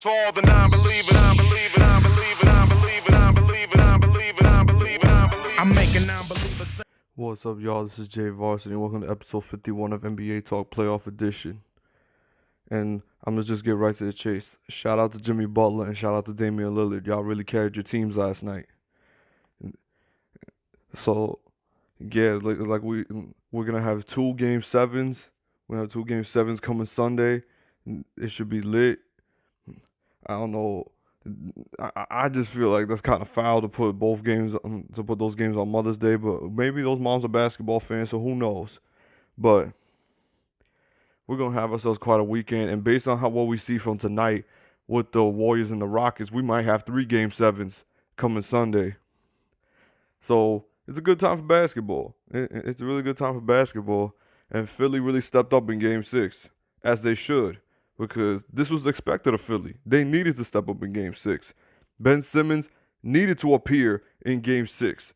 To all the non-believers, I'm making non-believers. What's up, y'all? This is Jay Varsity, and welcome to episode 51 of NBA Talk Playoff Edition. And I'm gonna just get right to the chase. Shout out to Jimmy Butler and shout out to Damian Lillard. Y'all really carried your teams last night. So, yeah, we're gonna have two game sevens. We're gonna have two game sevens coming Sunday. It should be lit. I don't know. I just feel like that's kind of foul to put those games on Mother's Day, but maybe those moms are basketball fans, so who knows? But we're gonna have ourselves quite a weekend, and based on what we see from tonight with the Warriors and the Rockets, we might have three game sevens coming Sunday. So it's a good time for basketball. It's a really good time for basketball, and Philly really stepped up in Game 6, as they should, because this was expected of Philly. They needed to step up in Game 6. Ben Simmons needed to appear in Game 6.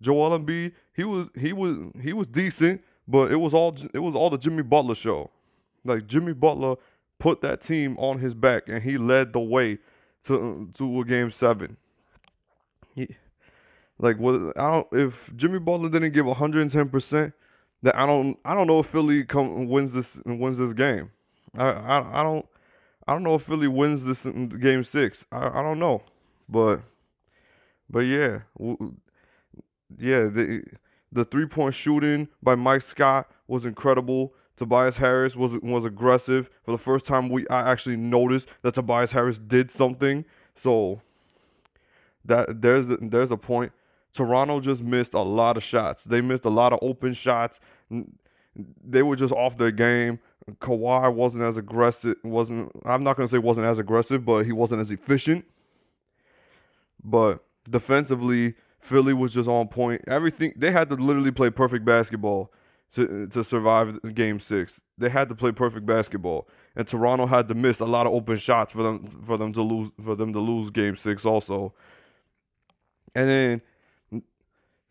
Joel Embiid, he was decent, but it was all the Jimmy Butler show. Like, Jimmy Butler put that team on his back, and he led the way to a Game 7. If Jimmy Butler didn't give 110%, then I don't know if Philly wins this game. I don't know if Philly wins this in Game 6. I don't know, but yeah, the 3-point shooting by Mike Scott was incredible. Tobias Harris was aggressive. For the first time, I actually noticed that Tobias Harris did something. So that there's a point. Toronto just missed a lot of shots. They missed a lot of open shots. They were just off their game. Kawhi wasn't as aggressive. I'm not gonna say wasn't as aggressive, but he wasn't as efficient. But defensively, Philly was just on point. Everything, they had to literally play perfect basketball to survive Game 6. They had to play perfect basketball, and Toronto had to miss a lot of open shots for them to lose Game 6 also. And then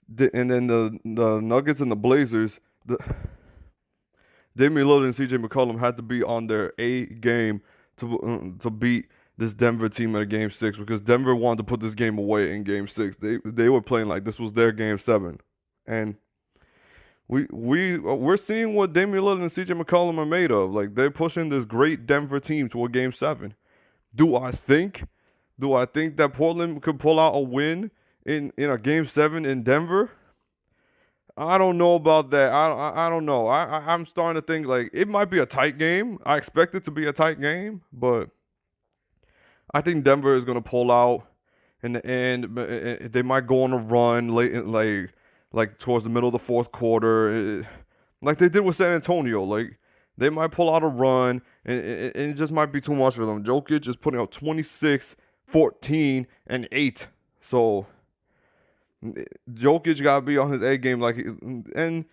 the Nuggets and the Blazers, Damian Lillard and CJ McCollum had to be on their A game to beat this Denver team at Game 6, because Denver wanted to put this game away in Game 6. They were playing like this was their Game 7, and we're seeing what Damian Lillard and CJ McCollum are made of. Like, they're pushing this great Denver team to a Game 7. Do I think that Portland could pull out a win in a Game 7 in Denver? I don't know about that. I don't know. I'm starting to think like it might be a tight game. I expect it to be a tight game, but I think Denver is going to pull out in the end. They might go on a run late, like towards the middle of the fourth quarter, like they did with San Antonio. Like, they might pull out a run, and it just might be too much for them. Jokic is putting out 26, 14, and 8. So Jokic got to be on his A game. And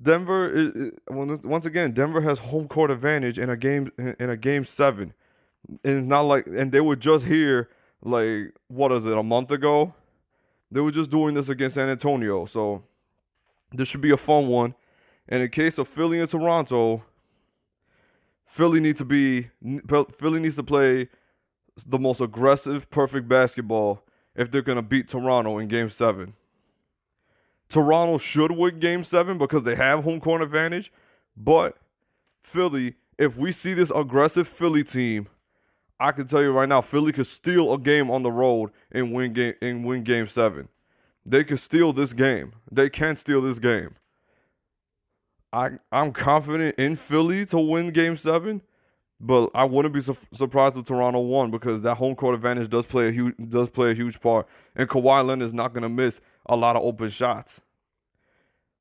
Denver once again, Denver has home court advantage in a game 7. And it's not like, and they were just here, like, what is it, a month ago? They were just doing this against San Antonio. So this should be a fun one. And in case of Philly and Toronto, Philly needs to play the most aggressive, perfect basketball if they're going to beat Toronto in Game 7. Toronto should win Game 7 because they have home court advantage. But Philly, if we see this aggressive Philly team, I can tell you right now, Philly could steal a game on the road and win Game 7. They could steal this game. They can steal this game. I'm confident in Philly to win Game 7, but I wouldn't be surprised if Toronto won, because that home court advantage does play a huge part, and Kawhi Leonard is not going to miss a lot of open shots.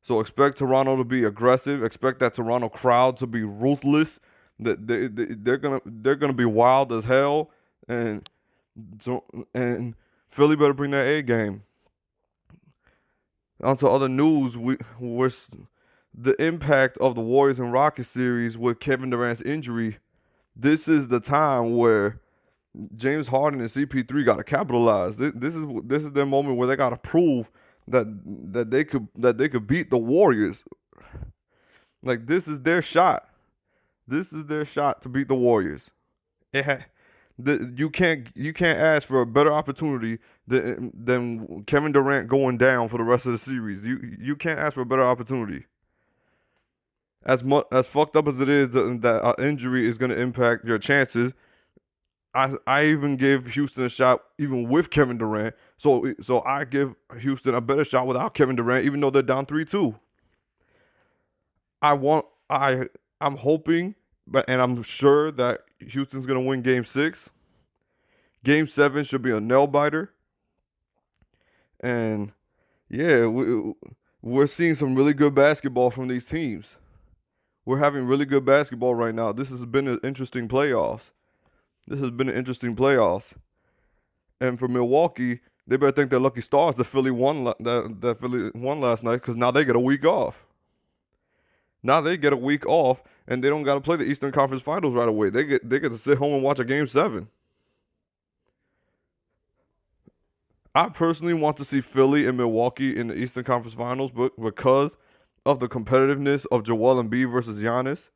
So expect Toronto to be aggressive. Expect that Toronto crowd to be ruthless. That they're gonna be wild as hell, and Philly better bring that A game. On to other news, the impact of the Warriors and Rockets series with Kevin Durant's injury. This is the time where James Harden and CP3 got to capitalize. This is their moment where they got to prove that they could beat the Warriors. Like, this is their shot. This is their shot to beat the Warriors. You can't ask for a better opportunity than Kevin Durant going down for the rest of the series. You can't ask for a better opportunity. As fucked up as it is that injury is going to impact your chances, I even give Houston a shot even with Kevin Durant. So I give Houston a better shot without Kevin Durant, even though they're down 3-2. I'm hoping, and I'm sure that Houston's gonna win Game 6. Game 7 should be a nail biter, and yeah, we're seeing some really good basketball from these teams. We're having really good basketball right now. This has been an interesting playoffs. And for Milwaukee, they better thank their lucky stars that Philly won that Philly won last night, because now they get a week off. Now they get a week off, and they don't got to play the Eastern Conference Finals right away. They get to sit home and watch a Game 7. I personally want to see Philly and Milwaukee in the Eastern Conference Finals, but because of the competitiveness of Joel Embiid versus Giannis,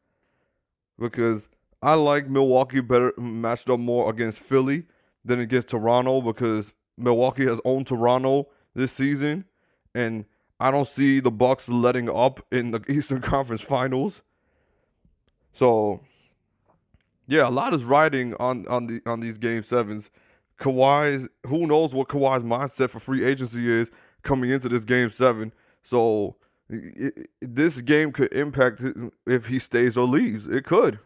because I like Milwaukee better matched up more against Philly than against Toronto, because Milwaukee has owned Toronto this season, and I don't see the Bucks letting up in the Eastern Conference Finals. So, yeah, a lot is riding on these Game 7s. Who knows what Kawhi's mindset for free agency is coming into this Game 7. So, this game could impact if he stays or leaves. It could.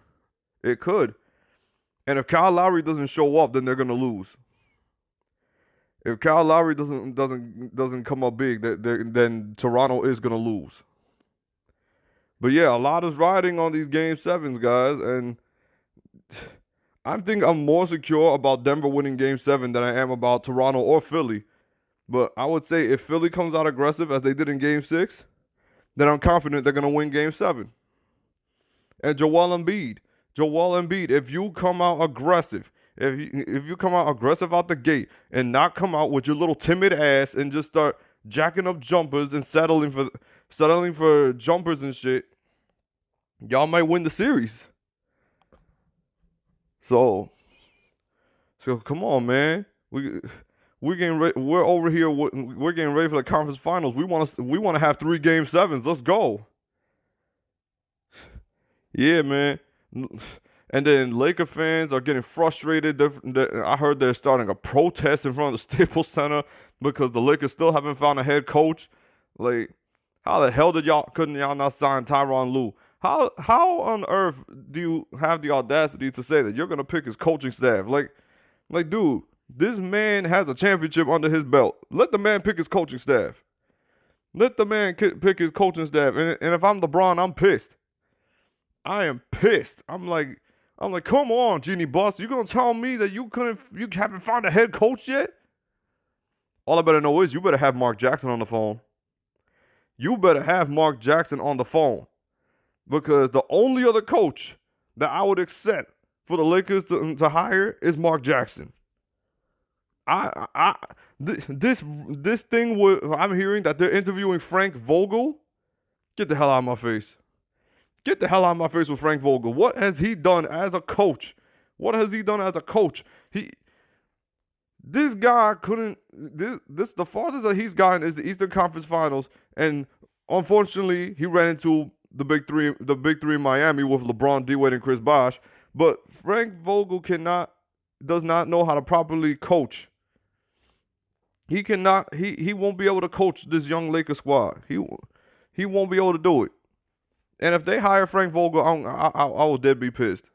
And if Kyle Lowry doesn't show up, then they're gonna lose. If Kyle Lowry doesn't come up big, then Toronto is gonna lose. But yeah, a lot is riding on these Game 7s, guys, and I think I'm more secure about Denver winning Game 7 than I am about Toronto or Philly. But I would say if Philly comes out aggressive as they did in Game 6, then I'm confident they're gonna win Game 7. And Joel Embiid, if you come out aggressive, if you come out aggressive out the gate and not come out with your little timid ass and just start jacking up jumpers and settling for jumpers and shit, y'all might win the series. So come on, man. We're getting ready. We're over here. We're getting ready for the conference finals. We want to have 3 Game 7s. Let's go. Yeah, man. And then Laker fans are getting frustrated. I heard they're starting a protest in front of the Staples Center because the Lakers still haven't found a head coach. Like, how the hell couldn't y'all not sign Tyronn Lue? How on earth do you have the audacity to say that you're gonna pick his coaching staff? Like, dude, this man has a championship under his belt. Let the man pick his coaching staff. Let the man pick his coaching staff. And if I'm LeBron, I'm pissed. I am pissed. I'm like, come on, Genie Bus. You gonna tell me that you haven't found a head coach yet? All I better know is you better have Mark Jackson on the phone. You better have Mark Jackson on the phone. Because the only other coach that I would accept for the Lakers to hire is Mark Jackson. This thing I'm hearing that they're interviewing Frank Vogel. Get the hell out of my face. Get the hell out of my face with Frank Vogel. What has he done as a coach? This guy couldn't. This the farthest that he's gotten is the Eastern Conference Finals, and unfortunately, he ran into the big three in Miami with LeBron, D-Wade, and Chris Bosh. But Frank Vogel does not know how to properly coach. He cannot. He won't be able to coach this young Lakers squad. He won't be able to do it. And if they hire Frank Vogel, I will dead be pissed.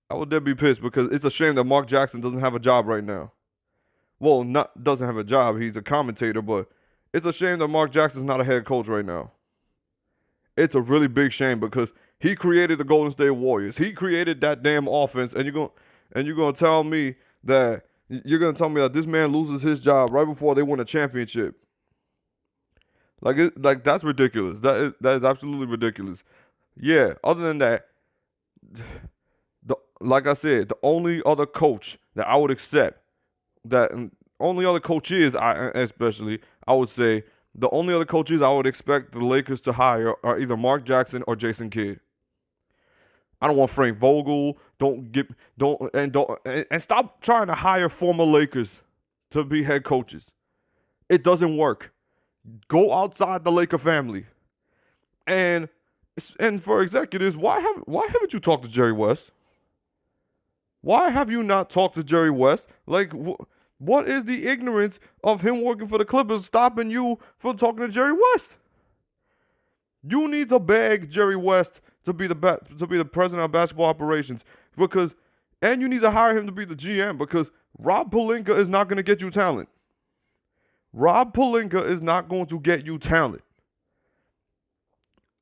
I will dead be pissed because it's a shame that Mark Jackson doesn't have a job right now. Well, doesn't have a job. He's a commentator, but it's a shame that Mark Jackson's not a head coach right now. It's a really big shame because he created the Golden State Warriors. He created that damn offense, and you're gonna tell me that this man loses his job right before they win a championship. Like that's ridiculous. That is absolutely ridiculous. Yeah. Other than that, like I said, the only other coach that I would accept, I would say the only other coaches I would expect the Lakers to hire are either Mark Jackson or Jason Kidd. I don't want Frank Vogel. And stop trying to hire former Lakers to be head coaches. It doesn't work. Go outside the Laker family. And for executives, why haven't you talked to Jerry West? Why have you not talked to Jerry West? Like, what is the ignorance of him working for the Clippers stopping you from talking to Jerry West? You need to beg Jerry West to be the president of basketball operations and you need to hire him to be the GM because Rob Pelinka is not going to get you talent. Rob Pelinka is not going to get you talent.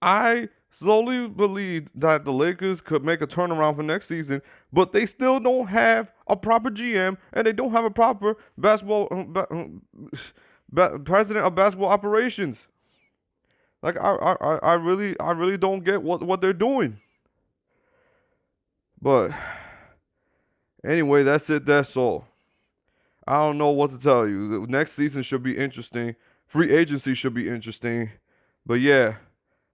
I slowly believe that the Lakers could make a turnaround for next season, but they still don't have a proper GM and they don't have a proper president of basketball operations. Like I really don't get what they're doing. But anyway, that's it. That's all. I don't know what to tell you. The next season should be interesting. Free agency should be interesting. But yeah,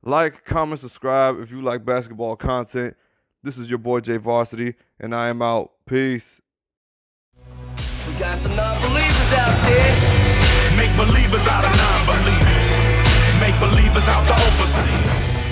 like, comment, subscribe if you like basketball content. This is your boy Jay Varsity, and I am out. Peace. We got some non-believers out there. Make believers out of non-believers. Make believers out the overseas.